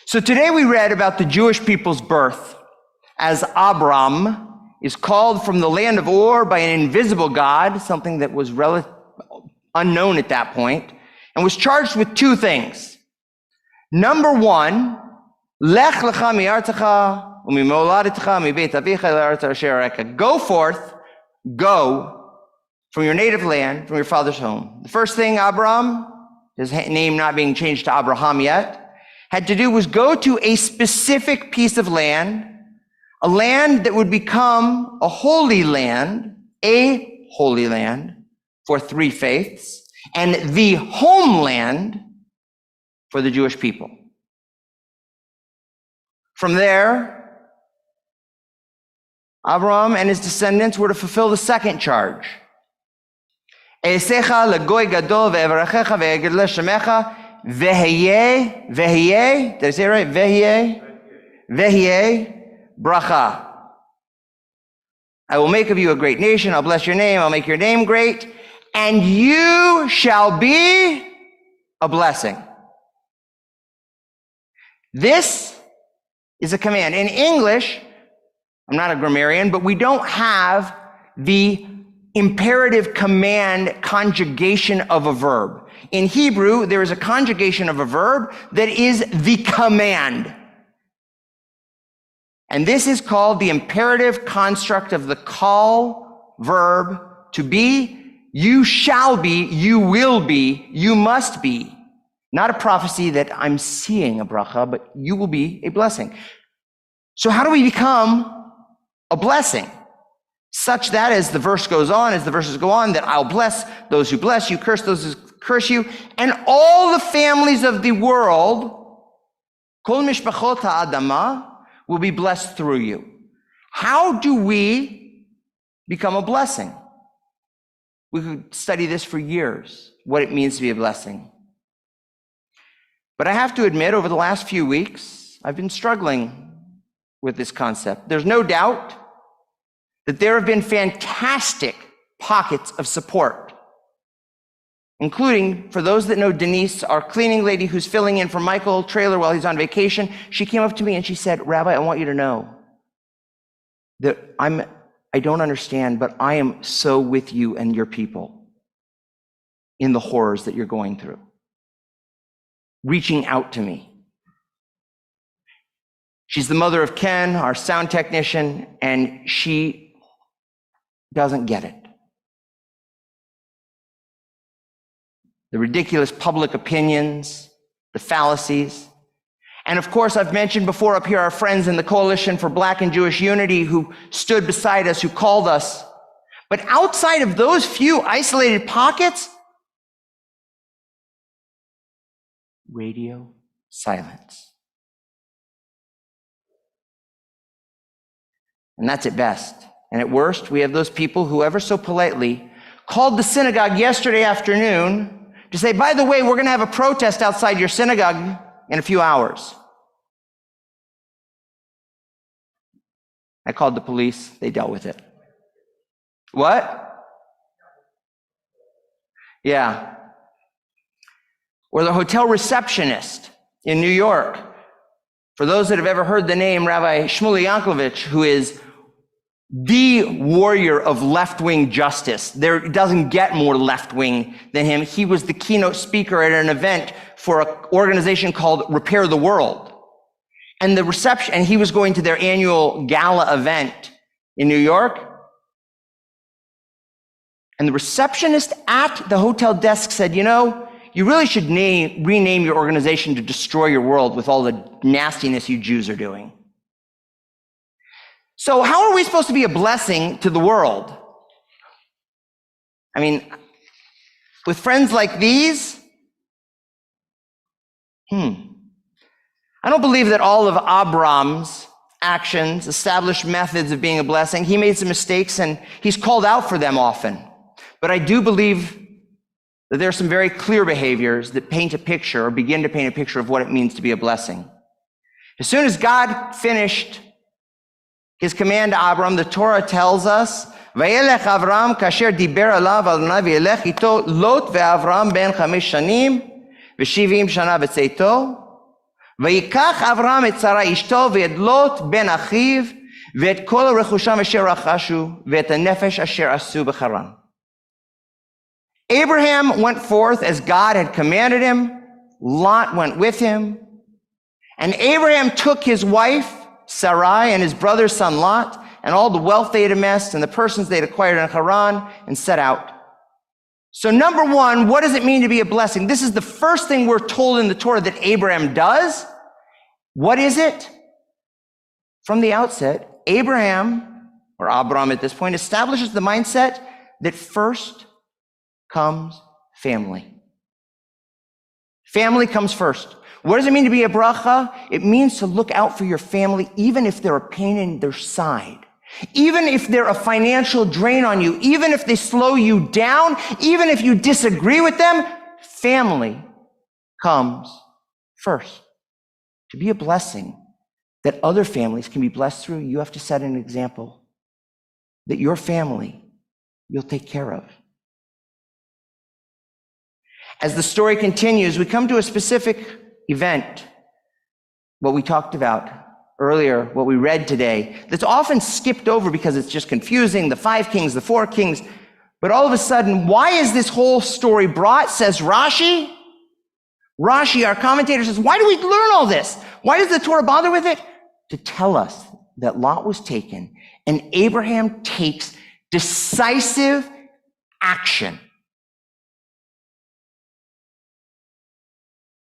So today we read about the Jewish people's birth, as Abram is called from the land of Ur by an invisible God, something that was unknown at that point, and was charged with two things. Number one, Lech lecha mi'artzecha u'mimoladetecha mi'beit avicha la'aretz asher areka. Go forth, go from your native land, from your father's home. The first thing Abram, his name not being changed to Abraham yet, had to do was go to a specific piece of land, a land that would become a holy land for three faiths, and the homeland for the Jewish people. From there, Abraham and his descendants were to fulfill the second charge. Esecha legoy gadol ve'evrachecha ve'egedle shemecha vehiye, did I say it right? Vehiye bracha. I will make of you a great nation. I'll bless your name. I'll make your name great. And you shall be a blessing. This is a command. In English, I'm not a grammarian, but we don't have the imperative command conjugation of a verb. In Hebrew, there is a conjugation of a verb that is the command. And this is called the imperative construct of the call verb to be. You shall be, you will be, you must be. Not a prophecy that I'm seeing a bracha, but you will be a blessing. So how do we become a blessing? Such that as the verses go on, that I'll bless those who bless you, curse those who curse you, and all the families of the world, kol mishpachot ha'adama, will be blessed through you. How do we become a blessing? We could study this for years, what it means to be a blessing. But I have to admit, over the last few weeks, I've been struggling with this concept. There's no doubt that there have been fantastic pockets of support, including, for those that know Denise, our cleaning lady who's filling in for Michael Trailer while he's on vacation. She came up to me and she said, Rabbi, I want you to know that I don't understand, but I am so with you and your people in the horrors that you're going through. Reaching out to me. She's the mother of Ken, our sound technician, and she doesn't get it. The ridiculous public opinions, the fallacies. And of course, I've mentioned before up here our friends in the Coalition for Black and Jewish Unity who stood beside us, who called us. But outside of those few isolated pockets, radio silence. And that's at best. And at worst, we have those people who ever so politely called the synagogue yesterday afternoon to say, by the way, we're going to have a protest outside your synagogue in a few hours. I called the police. They dealt with it. What? Yeah. Or the hotel receptionist in New York. For those that have ever heard the name, Rabbi Shmuley Yankovich, who is the warrior of left-wing justice. There doesn't get more left-wing than him. He was the keynote speaker at an event for an organization called Repair the World. And he was going to their annual gala event in New York. And the receptionist at the hotel desk said, you know, you really should rename your organization to Destroy Your World with all the nastiness you Jews are doing. So how are we supposed to be a blessing to the world? I mean, with friends like these? I don't believe that all of Abram's actions established methods of being a blessing. He made some mistakes and he's called out for them often. But I do believe that there are some very clear behaviors that paint a picture or begin to paint a picture of what it means to be a blessing. As soon as God finished his command to Abram, the Torah tells us, "Vayelech Avram kasher diber alav Adonai vayelech ito Lot ve'Avram ben 5 shanim v'shivim shana b'tzeito ויקח אברהם את שרה אשתו ואת לוט בן אחיו ואת כל רכושם אשר רכשו ואת הנפש אשר עשו בחרן. Abraham went forth as God had commanded him. Lot went with him. And Abraham took his wife, Sarai, and his brother's son Lot, and all the wealth they had amassed and the persons they had acquired in Haran, and set out. So number one, what does it mean to be a blessing? This is the first thing we're told in the Torah that Abraham does. What is it? From the outset, Abraham, or Abram at this point, establishes the mindset that first comes family. Family comes first. What does it mean to be a bracha? It means to look out for your family, even if they're a pain in their side, even if they're a financial drain on you, even if they slow you down, even if you disagree with them. Family comes first. To be a blessing that other families can be blessed through, you have to set an example that your family you'll take care of. As the story continues, we come to a specific event, what we talked about earlier, what we read today, that's often skipped over because it's just confusing, the 5 kings, the 4 kings. But all of a sudden, why is this whole story brought, says Rashi? Rashi, our commentator, says, why do we learn all this? Why does the Torah bother with it? To tell us that Lot was taken and Abraham takes decisive action.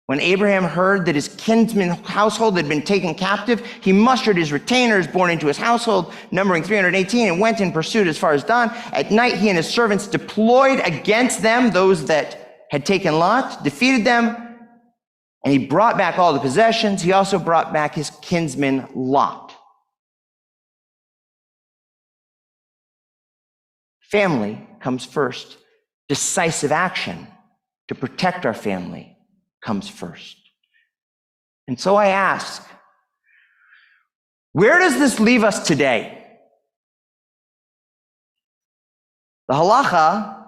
When Abraham heard that his kinsman household had been taken captive, he mustered his retainers born into his household, numbering 318, and went in pursuit as far as Dan. At night, he and his servants deployed against them, those that had taken Lot, defeated them, and he brought back all the possessions. He also brought back his kinsman Lot. Family comes first. Decisive action to protect our family comes first. And so I ask, where does this leave us today? The halacha,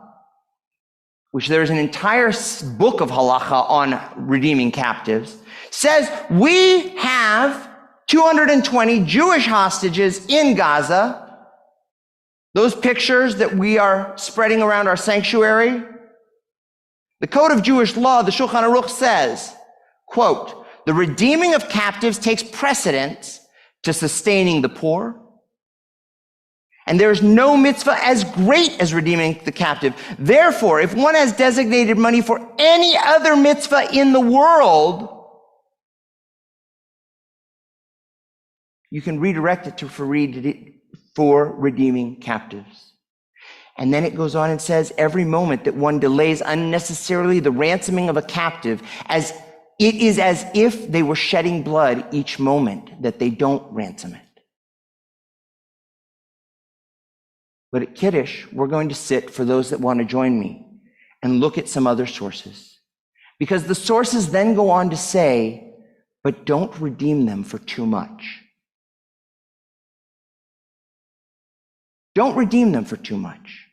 which there is an entire book of halacha on redeeming captives, says we have 220 Jewish hostages in Gaza. Those pictures that we are spreading around our sanctuary. The Code of Jewish Law, the Shulchan Aruch, says, quote, the redeeming of captives takes precedence to sustaining the poor, and there is no mitzvah as great as redeeming the captive. Therefore, if one has designated money for any other mitzvah in the world, you can redirect it for redeeming captives. And then it goes on and says, every moment that one delays unnecessarily the ransoming of a captive, as it is as if they were shedding blood each moment that they don't ransom it. But at Kiddush, we're going to sit, for those that want to join me, and look at some other sources. Because the sources then go on to say, but don't redeem them for too much. Don't redeem them for too much.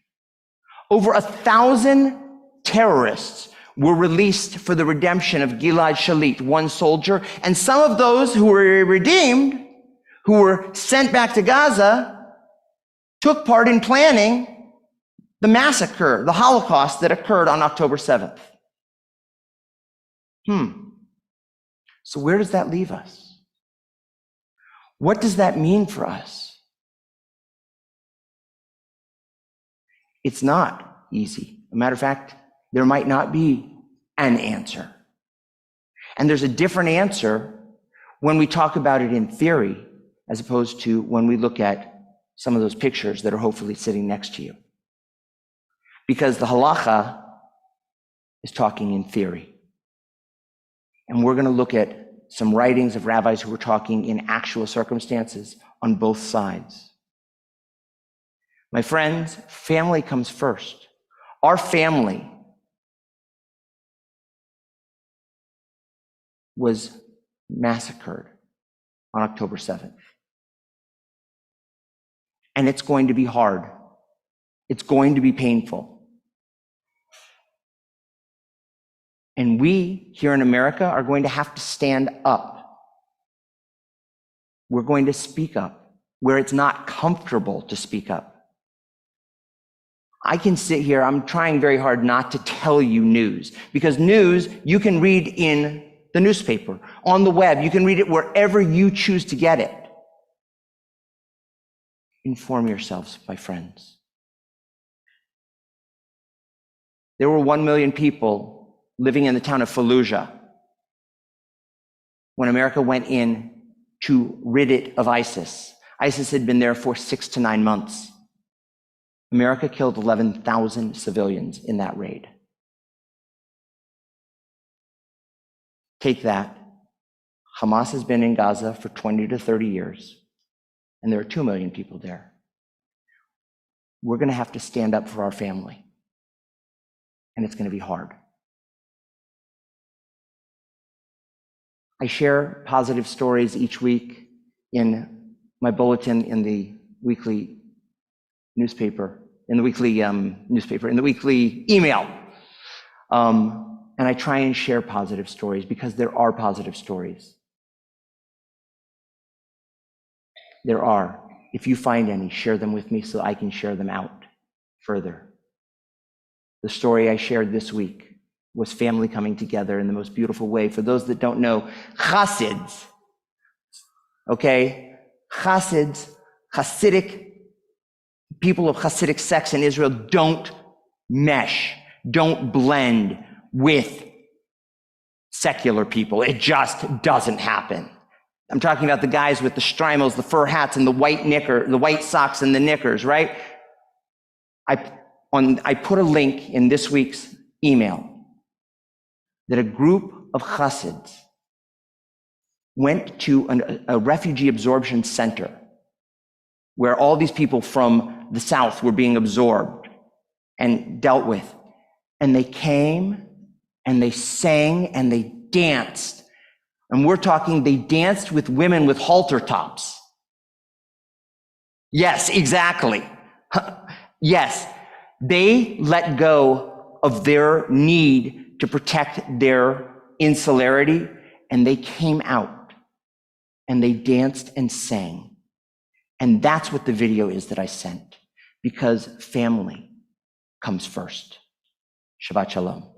Over 1,000 terrorists were released for the redemption of Gilad Shalit, one soldier, and some of those who were redeemed, who were sent back to Gaza, took part in planning the massacre, the Holocaust that occurred on October 7th. So where does that leave us? What does that mean for us? It's not easy. As a matter of fact, there might not be an answer. And there's a different answer when we talk about it in theory, as opposed to when we look at some of those pictures that are hopefully sitting next to you. Because the halacha is talking in theory. And we're going to look at some writings of rabbis who were talking in actual circumstances on both sides. My friends, family comes first. Our family was massacred on October 7th. And it's going to be hard. It's going to be painful. And we here in America are going to have to stand up. We're going to speak up where it's not comfortable to speak up. I can sit here, I'm trying very hard not to tell you news, because news you can read in the newspaper, on the web, you can read it wherever you choose to get it. Inform yourselves, my friends. There were 1 million people living in the town of Fallujah when America went in to rid it of ISIS. ISIS had been there for 6 to 9 months. America killed 11,000 civilians in that raid. Take that. Hamas has been in Gaza for 20 to 30 years, and there are 2 million people there. We're going to have to stand up for our family, and it's going to be hard. I share positive stories each week in my bulletin, in the weekly newspaper, in the weekly email. And I try and share positive stories because there are positive stories. There are. If you find any, share them with me so I can share them out further. The story I shared this week was family coming together in the most beautiful way. For those that don't know, Chassids, okay? Chassids, Hasidic, people of Hasidic sects in Israel don't mesh, don't blend with secular people. It just doesn't happen. I'm talking about the guys with the strymels, the fur hats, and the white socks and the knickers, right? I put a link in this week's email that a group of Chassids went to a refugee absorption center where all these people from the south were being absorbed and dealt with. And they came and they sang and they danced. And we're talking, they danced with women with halter tops. Yes, exactly. Yes, they let go of their need to protect their insularity, and they came out and they danced and sang. And that's what the video is that I sent, because family comes first. Shabbat Shalom.